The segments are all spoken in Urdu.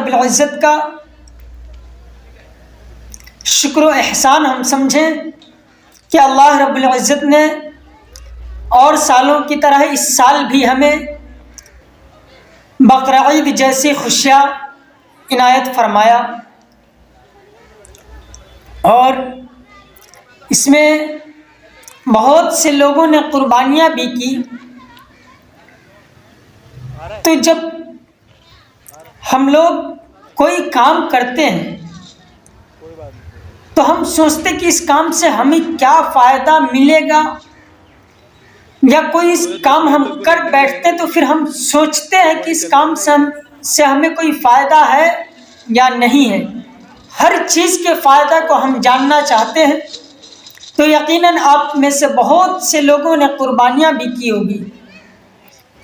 العزت کا شکر و احسان ہم سمجھیں کہ اللہ رب العزت نے اور سالوں کی طرح اس سال بھی ہمیں بقرعید جیسی خوشیاں عنایت فرمایا، اور اس میں بہت سے لوگوں نے قربانیاں بھی کی۔ تو جب ہم لوگ کوئی کام کرتے ہیں تو ہم سوچتے کہ اس کام سے ہمیں کیا فائدہ ملے گا، یا کوئی اس کام ہم کر بیٹھتے تو پھر ہم سوچتے ہیں کہ اس کام سے ہمیں کوئی فائدہ ہے یا نہیں ہے۔ ہر چیز کے فائدہ کو ہم جاننا چاہتے ہیں۔ تو یقیناً آپ میں سے بہت سے لوگوں نے قربانیاں بھی کی ہوگی۔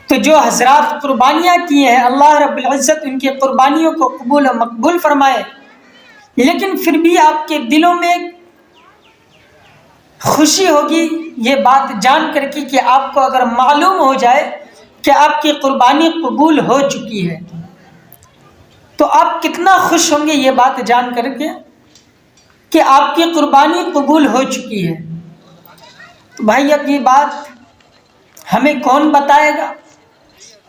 تو جو حضرات قربانیاں کی ہیں، اللہ رب العزت ان کی قربانیوں کو قبول و مقبول فرمائے، لیکن پھر بھی آپ کے دلوں میں خوشی ہوگی یہ بات جان کر کے کہ آپ کو اگر معلوم ہو جائے کہ آپ کی قربانی قبول ہو چکی ہے، تو آپ کتنا خوش ہوں گے یہ بات جان کر کے کہ آپ کی قربانی قبول ہو چکی ہے۔ تو بھائی اب یہ بات ہمیں کون بتائے گا؟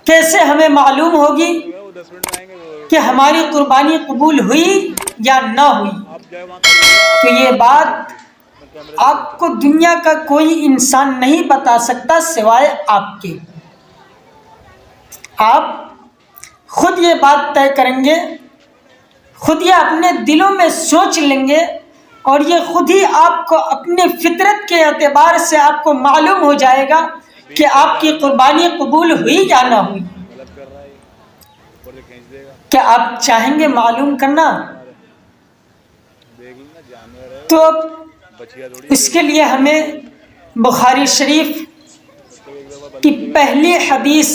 کیسے ہمیں معلوم ہوگی کہ ہماری قربانی قبول ہوئی یا نہ ہوئی؟ تو یہ بات آپ کو دنیا کا کوئی انسان نہیں بتا سکتا سوائے آپ کے۔ آپ خود یہ بات طے کریں گے، خود یہ اپنے دلوں میں سوچ لیں گے، اور یہ خود ہی آپ کو اپنے فطرت کے اعتبار سے آپ کو معلوم ہو جائے گا کہ آپ کی قربانی قبول ہوئی یا نہ ہوئی۔ کیا آپ چاہیں گے معلوم کرنا؟ تو اس کے لیے ہمیں بخاری شریف کی پہلی حدیث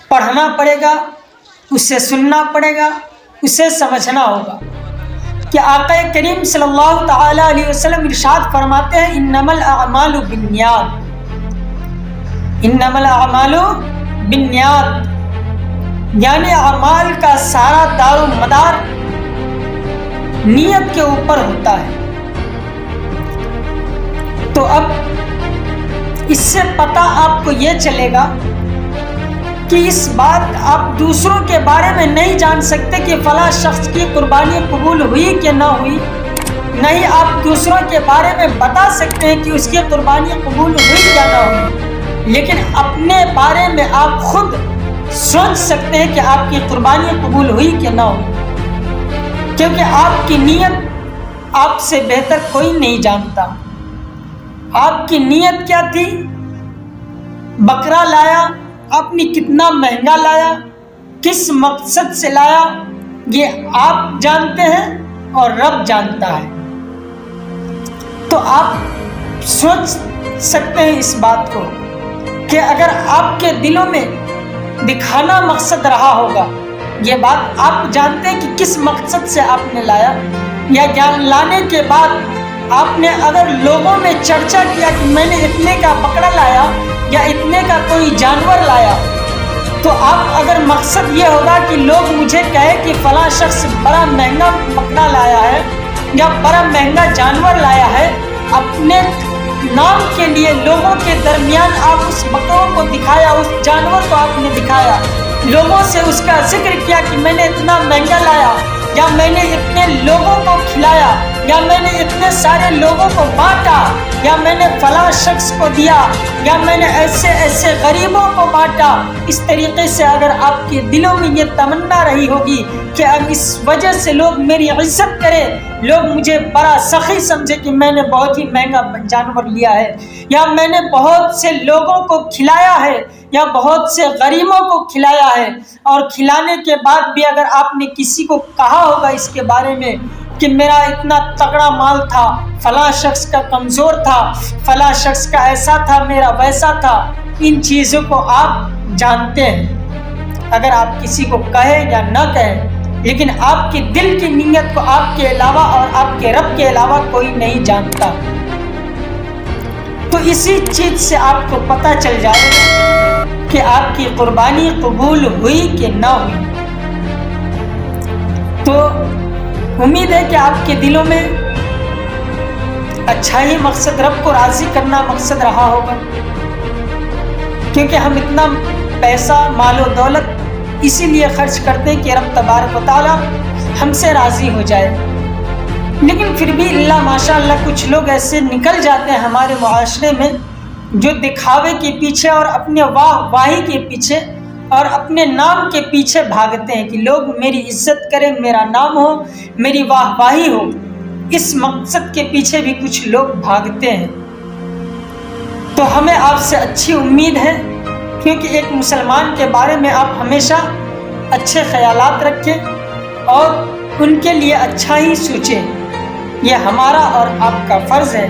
پڑھنا پڑے گا، اسے سننا پڑے گا، اسے سمجھنا ہوگا کہ آقا کریم صلی اللہ تعالی علیہ وسلم ارشاد فرماتے ہیں انما الاعمال بالنیات، انما الاعمال بالنیات، یعنی اعمال کا سارا دار و مدار نیت کے اوپر ہوتا ہے۔ تو اب اس سے پتہ آپ کو یہ چلے گا کہ اس بات آپ دوسروں کے بارے میں نہیں جان سکتے کہ فلاں شخص کی قربانی قبول ہوئی کہ نہ ہوئی، نہیں آپ دوسروں کے بارے میں بتا سکتے ہیں کہ اس کی قربانی قبول ہوئی یا نہ ہوئی، لیکن اپنے بارے میں آپ خود سوچ سکتے ہیں کہ آپ کی قربانی قبول ہوئی کہ نہ ہوئی، کیونکہ آپ کی نیت آپ سے بہتر کوئی نہیں جانتا۔ آپ کی نیت کیا تھی؟ بکرا لایا، آپ نے کتنا مہنگا لایا، کس مقصد سے لایا، یہ آپ جانتے ہیں اور رب جانتا ہے۔ تو آپ سوچ سکتے ہیں اس بات کو کہ اگر آپ کے دلوں میں دکھانا مقصد رہا ہوگا، یہ بات آپ جانتے ہیں کہ کس مقصد سے آپ نے لایا، یا جان لانے کے بعد آپ نے اگر لوگوں میں چرچا کیا کہ میں نے اتنے کا بکرا لایا یا اتنے کا کوئی جانور لایا، تو آپ اگر مقصد یہ ہوگا کہ لوگ مجھے کہے کہ فلاں شخص بڑا مہنگا بکرا لایا ہے یا بڑا مہنگا جانور لایا ہے، اپنے نام کے لیے لوگوں کے درمیان آپ اس بکروں کو دکھایا، اس جانور کو آپ نے دکھایا، لوگوں سے اس کا ذکر کیا کہ میں نے اتنا مہنگا لایا، یا میں نے اتنے لوگوں کو کھلایا، یا میں نے اتنے سارے لوگوں کو بانٹا، یا میں نے فلاں شخص کو دیا، یا میں نے ایسے ایسے غریبوں کو بانٹا۔ اس طریقے سے اگر آپ کے دلوں میں یہ تمنا رہی ہوگی کہ اب اس وجہ سے لوگ میری عزت کرے، لوگ مجھے بڑا سخی سمجھے کہ میں نے بہت ہی مہنگا جانور لیا ہے، یا میں نے بہت سے لوگوں کو کھلایا ہے، یا بہت سے غریبوں کو کھلایا ہے، اور کھلانے کے بعد بھی اگر آپ نے کسی کو کہا ہوگا اس کے بارے میں کہ میرا اتنا تگڑا مال تھا، فلاں شخص کا کمزور تھا، فلاں شخص کا ایسا تھا، میرا ویسا تھا، ان چیزوں کو آپ جانتے ہیں۔ اگر آپ کسی کو کہیں یا نہ کہیں، لیکن آپ کی دل کی نیت کو آپ کے علاوہ اور آپ کے رب کے علاوہ کوئی نہیں جانتا۔ تو اسی چیز سے آپ کو پتہ چل جائے گا کہ آپ کی قربانی قبول ہوئی کہ نہ ہوئی۔ تو امید ہے کہ آپ کے دلوں میں اچھا ہی مقصد، رب کو راضی کرنا مقصد رہا ہوگا، کیونکہ ہم اتنا پیسہ مال و دولت اسی لیے خرچ کرتے ہیں کہ رب تبارک و تعالیٰ ہم سے راضی ہو جائے۔ لیکن پھر بھی اللہ ماشاء اللہ کچھ لوگ ایسے نکل جاتے ہیں ہمارے معاشرے میں جو دکھاوے کے پیچھے اور اپنے واہ واہی کے پیچھے اور اپنے نام کے پیچھے بھاگتے ہیں کہ لوگ میری عزت کریں، میرا نام ہو، میری واہ واہی ہو۔ اس مقصد کے پیچھے بھی کچھ لوگ بھاگتے ہیں۔ تو ہمیں آپ سے اچھی امید ہے، کیونکہ ایک مسلمان کے بارے میں آپ ہمیشہ اچھے خیالات رکھیں اور ان کے لیے اچھا ہی سوچیں، یہ ہمارا اور آپ کا فرض ہے۔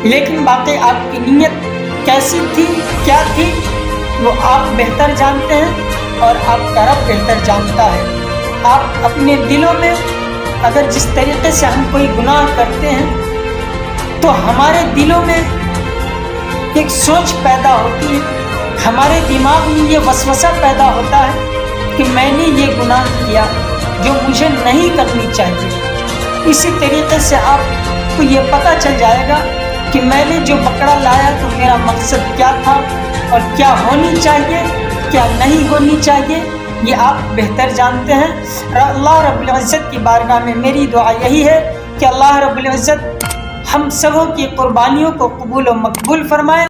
لیکن باقی آپ کی نیت کیسی تھی، کیا تھی، وہ آپ بہتر جانتے ہیں اور آپ کا رب بہتر جانتا ہے۔ آپ اپنے دلوں میں اگر جس طریقے سے ہم کوئی گناہ کرتے ہیں تو ہمارے دلوں میں ایک سوچ پیدا ہوتی ہے، ہمارے دماغ میں یہ وسوسہ پیدا ہوتا ہے کہ میں نے یہ گناہ کیا جو مجھے نہیں کرنی چاہیے۔ اسی طریقے سے آپ کو یہ پتہ چل جائے گا کہ میں نے جو بکرا لایا تو میرا مقصد کیا تھا اور کیا ہونی چاہیے، کیا نہیں ہونی چاہیے، یہ آپ بہتر جانتے ہیں۔ اللہ رب العزت کی بارگاہ میں میری دعا یہی ہے کہ اللہ رب العزت ہم سبوں کی قربانیوں کو قبول و مقبول فرمائے۔